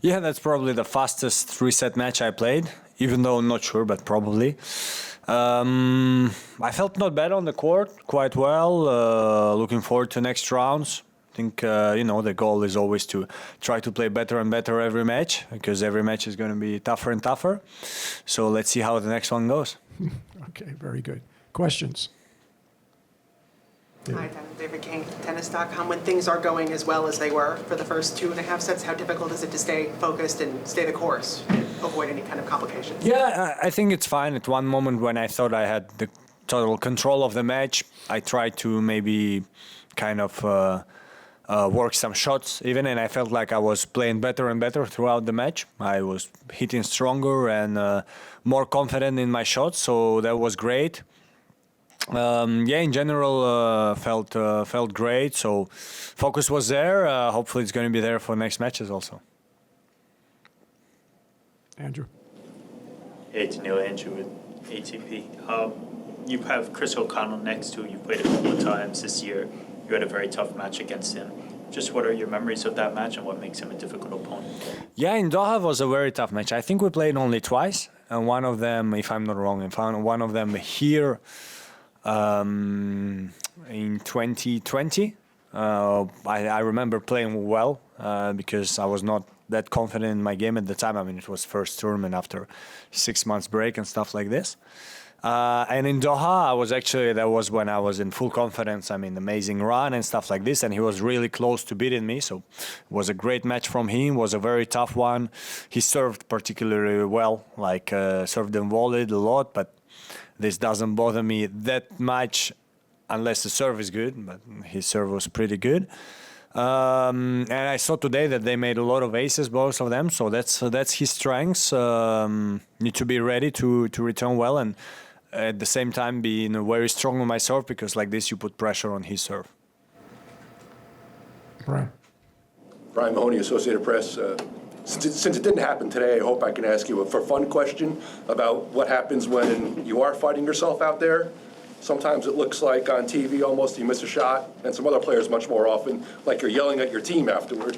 Yeah, that's probably the fastest 3-set match I played, even though I'm not sure, but probably. I felt not bad on the court, quite well. Looking forward to next rounds. I think, the goal is always to try to play better and better every match, because every match is going to be tougher and tougher. So let's see how the next one goes. Okay, very good. Questions? Hi, David King, Tennis.com. When things are going as well as they were for the first 2.5 sets, how difficult is it to stay focused and stay the course and avoid any kind of complications? Yeah, I think it's fine. At one moment when I thought I had the total control of the match, I tried to maybe kind of work some shots even, and I felt like I was playing better and better throughout the match. I was hitting stronger and more confident in my shots, so that was great. In general, felt great. So focus was there. Hopefully, it's going to be there for next matches also. Andrew. Hey, Daniil, Andrew with ATP. You have Chris OConnell next to you. Played a couple of times this year. You had a very tough match against him. Just what are your memories of that match and what makes him a difficult opponent? Yeah, in Doha was a very tough match. I think we played only twice, and one of them, if I'm not wrong, one of them here. In 2020, I remember playing well because I was not that confident in my game at the time. I mean, it was first tournament after 6 months break and stuff like this. And in Doha, that was when I was in full confidence. I mean, amazing run and stuff like this. And he was really close to beating me. So it was a great match from him. It was a very tough one. He served particularly well, served and volleyed a lot, but this doesn't bother me that much unless the serve is good, but his serve was pretty good. And I saw today that they made a lot of aces, both of them, so that's his strengths. Need to be ready to return well and at the same time be very strong on my serve, because like this you put pressure on his serve. Brian. Brian Mahoney, Associated Press. Since it didn't happen today, I hope I can ask you a for fun question about what happens when you are fighting yourself out there. Sometimes it looks like on TV almost you miss a shot, and some other players much more often, like you're yelling at your team afterward.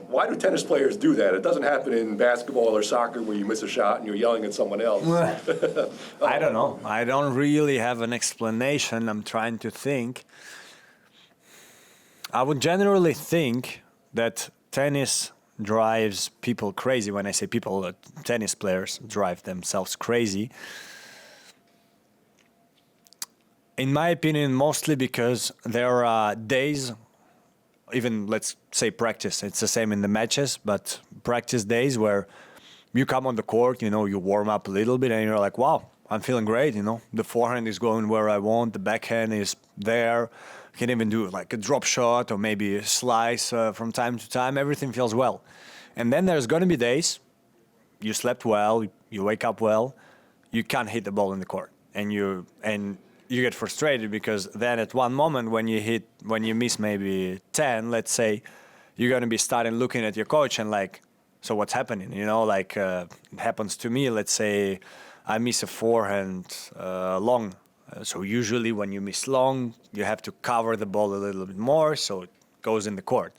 Why do tennis players do that? It doesn't happen in basketball or soccer where you miss a shot and you're yelling at someone else. I don't know. I don't really have an explanation. I'm trying to think. I would generally think that tennis drives people crazy. When I say people, tennis players drive themselves crazy. In my opinion, mostly because there are days, even let's say practice, it's the same in the matches, but practice days where you come on the court, you warm up a little bit and you're like, wow, I'm feeling great, The forehand is going where I want, the backhand is there. I can even do like a drop shot or maybe a slice from time to time. Everything feels well. And then there's going to be days you slept well, you wake up well, you can't hit the ball in the court. And you get frustrated because then at one moment when you miss maybe 10, let's say, you're going to be starting looking at your coach and like, so what's happening? It happens to me. Let's say I miss a forehand long. So usually when you miss long, you have to cover the ball a little bit more so it goes in the court.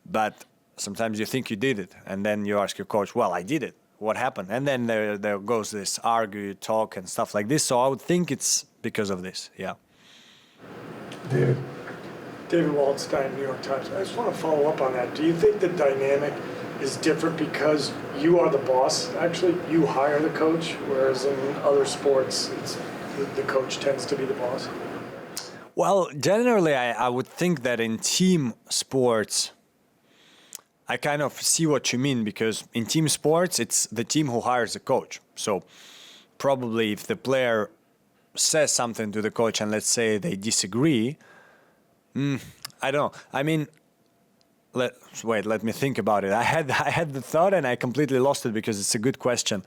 But sometimes you think you did it, and then you ask your coach, well, I did it. What happened? And then there goes this argue, talk, and stuff like this. So I would think it's because of this, yeah. David. David Waldstein, New York Times. I just want to follow up on that. Do you think the dynamic is different because you are the boss? Actually, you hire the coach, whereas in other sports, the coach tends to be the boss? Well, generally, I would think that in team sports, I kind of see what you mean, because in team sports, it's the team who hires the coach. So probably if the player says something to the coach and let's say they disagree, I don't know. I mean, let me think about it. I had the thought and I completely lost it because it's a good question.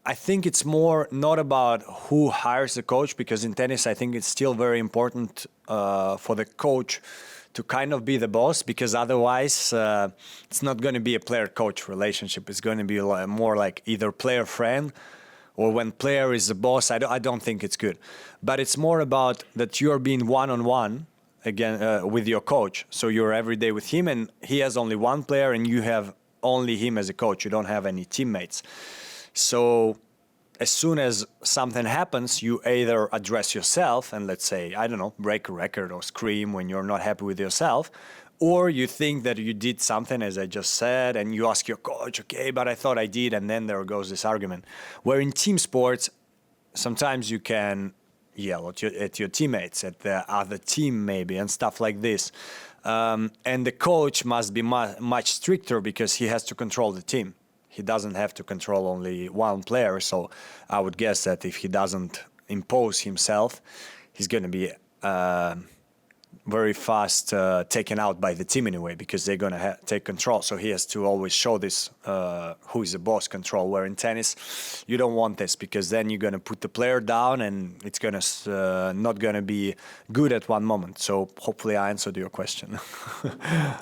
I think it's more not about who hires the coach, because in tennis, I think it's still very important for the coach to kind of be the boss, because otherwise it's not going to be a player-coach relationship. It's going to be more like either player-friend, or when player is the boss. I don't think it's good. But it's more about that you're being one-on-one again with your coach. So you're every day with him, and he has only one player, and you have only him as a coach. You don't have any teammates. So as soon as something happens, you either address yourself and, let's say, I don't know, break a record or scream when you're not happy with yourself, or you think that you did something, as I just said, and you ask your coach, okay, but I thought I did, and then there goes this argument. Where in team sports, sometimes you can yell at your teammates, at the other team maybe, and stuff like this. And the coach must be much stricter because he has to control the team. He doesn't have to control only one player. So I would guess that if he doesn't impose himself, he's going to be very fast taken out by the team anyway, because they're going to take control. So he has to always show this who is the boss control, where in tennis you don't want this, because then you're going to put the player down and it's going to not going to be good at one moment. So hopefully I answered your question.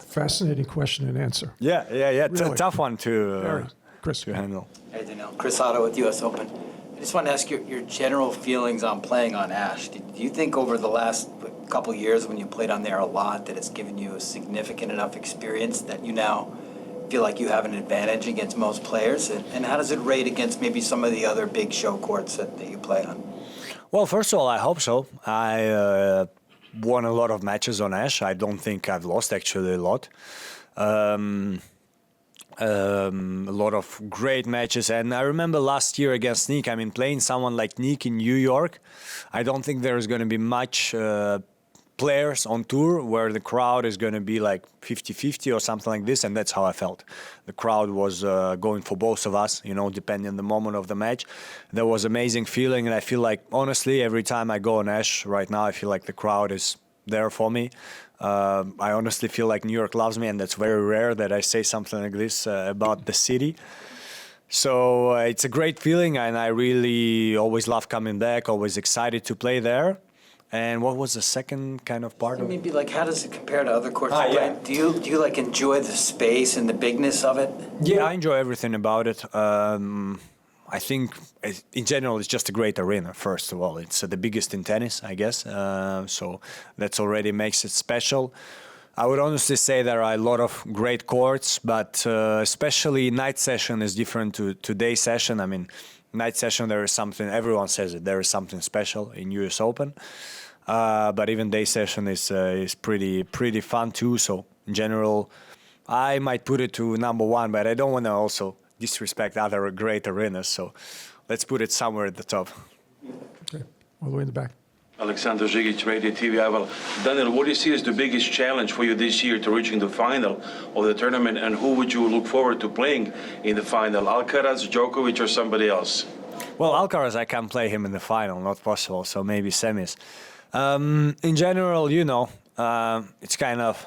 Fascinating question and answer. Yeah. Really? Tough one Very. Chris. to handle. Hey, Daniil. Chris Otto with US Open. I just want to ask your general feelings on playing on Ashe. Do you think over the last couple years when you played on there a lot that it's given you a significant enough experience that you now feel like you have an advantage against most players? And how does it rate against maybe some of the other big show courts that you play on? Well, first of all, I hope so. I won a lot of matches on Ashe. I don't think I've lost actually a lot. A lot of great matches, and I remember last year against Nick, I mean, playing someone like Nick in New York, I don't think there's going to be much players on tour where the crowd is going to be like 50-50 or something like this, and that's how I felt. The crowd was going for both of us, depending on the moment of the match. There was amazing feeling, and I feel like, honestly, every time I go on Ashe right now, I feel like the crowd is there for me. I honestly feel like New York loves me, and that's very rare that I say something like this about the city. So it's a great feeling, and I really always love coming back, always excited to play there. And what was the second kind of part of it? Maybe like how does it compare to other courts? Yeah. Do you like enjoy the space and the bigness of it? Yeah, I enjoy everything about it. I think, in general, it's just a great arena, first of all. It's the biggest in tennis, I guess. So that already makes it special. I would honestly say there are a lot of great courts, but especially night session is different to day session. I mean, night session, there is something, everyone says it, there is something special in US Open. But even day session is pretty fun too. So in general, I might put it to number one, but I don't want to also disrespect other great arenas, so let's put it somewhere at the top. Okay, all the way in the back. Alexander Zigic, Radio TV. Well, Daniil, what do you see as the biggest challenge for you this year to reaching the final of the tournament, and who would you look forward to playing in the final, Alcaraz, Djokovic, or somebody else? Well, Alcaraz, I can't play him in the final, not possible, so maybe semis. In general, it's kind of...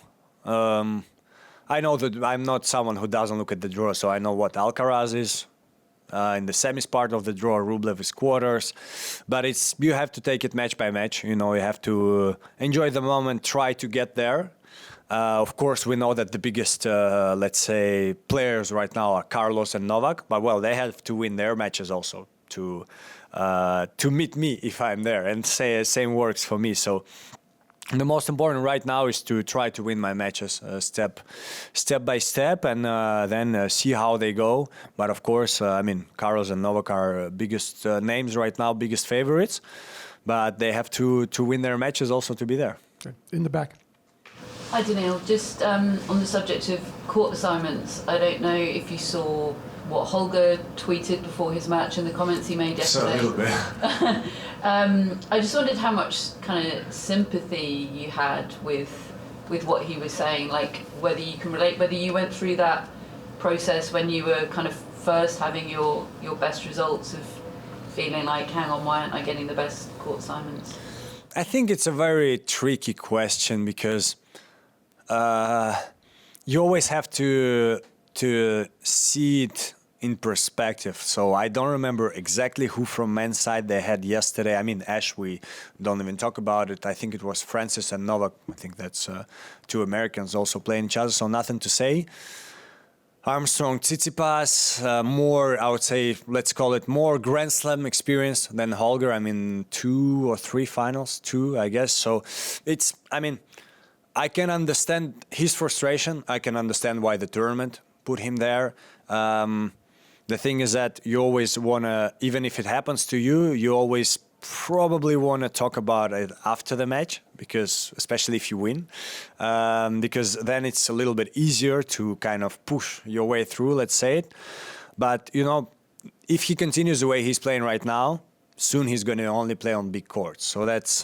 I know that I'm not someone who doesn't look at the draw, so I know what Alcaraz is in the semis part of the draw. Rublev is quarters, but you have to take it match by match. You have to enjoy the moment, try to get there. Of course, we know that the biggest, let's say, players right now are Carlos and Novak, but well, they have to win their matches also to meet me if I'm there, and same works for me. So. The most important right now is to try to win my matches step by step, and then see how they go. But of course, Carlos and Novak are biggest names right now, biggest favorites. But they have to win their matches also to be there. Okay, in the back. Hi Daniil, just on the subject of court assignments, I don't know if you saw what Holger tweeted before his match and the comments he made yesterday. So a little bit. I just wondered how much kind of sympathy you had with what he was saying, like whether you can relate, whether you went through that process when you were kind of first having your best results of feeling like, hang on, why aren't I getting the best court assignments? I think it's a very tricky question because you always have to see it in perspective. So I don't remember exactly who from men's side they had yesterday. I mean, Ashe, we don't even talk about it. I think it was Francis and Novak. I think that's two Americans also playing each other, so nothing to say. Armstrong, Tsitsipas, more, I would say, let's call it more Grand Slam experience than Holger. I mean, 2 or 3 finals, 2, I guess. So it's, I can understand his frustration. I can understand why the tournament put him there. The thing is that you always want to, even if it happens to you, you always probably want to talk about it after the match, because especially if you win, because then it's a little bit easier to kind of push your way through, let's say it. But, you know, if he continues the way he's playing right now, soon he's going to only play on big courts. So that's...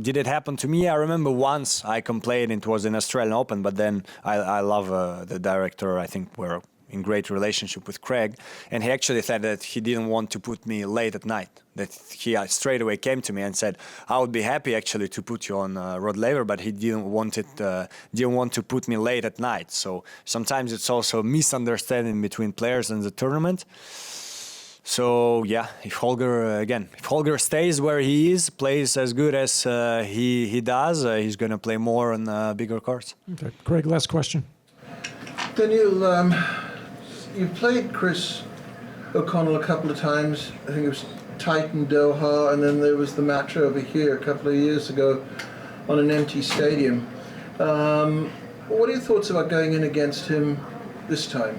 did it happen to me? I remember once I complained, it was in Australian Open, but then I love the director. I think we're in great relationship with Craig, and he actually said that he didn't want to put me late at night. That he straight away came to me and said, I would be happy actually to put you on Rod Laver, but he didn't want to put me late at night. So sometimes it's also a misunderstanding between players and the tournament. So yeah, if Holger stays where he is, plays as good as he does, he's going to play more on bigger courts. Okay, Craig, last question. Daniil, you played Chris OConnell a couple of times. I think it was tight in Doha, and then there was the match over here a couple of years ago on an empty stadium. What are your thoughts about going in against him this time?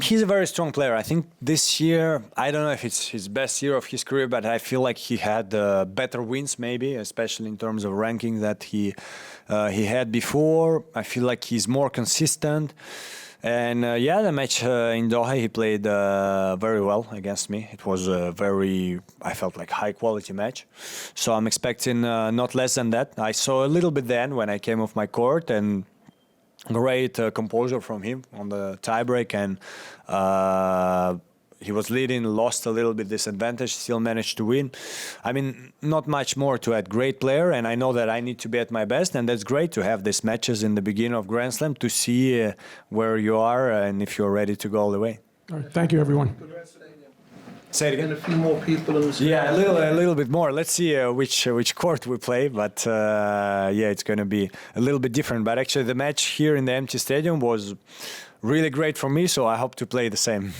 He's a very strong player. I think this year, I don't know if it's his best year of his career, but I feel like he had better wins maybe, especially in terms of ranking that he had before. I feel like he's more consistent. And the match in Doha, he played very well against me. It was a I felt like high quality match. So I'm expecting not less than that. I saw a little bit then when I came off my court, and great composure from him on the tiebreak, and he was leading, lost a little bit disadvantage, still managed to win. I mean, not much more to add. Great player, and I know that I need to be at my best, and that's great to have these matches in the beginning of Grand Slam to see where you are and if you're ready to go all the way. All right, thank you, everyone. Say it again. And a few more people in the stand. Yeah, a little bit more. Let's see which court we play, but it's going to be a little bit different. But actually, the match here in the empty stadium was really great for me, so I hope to play the same.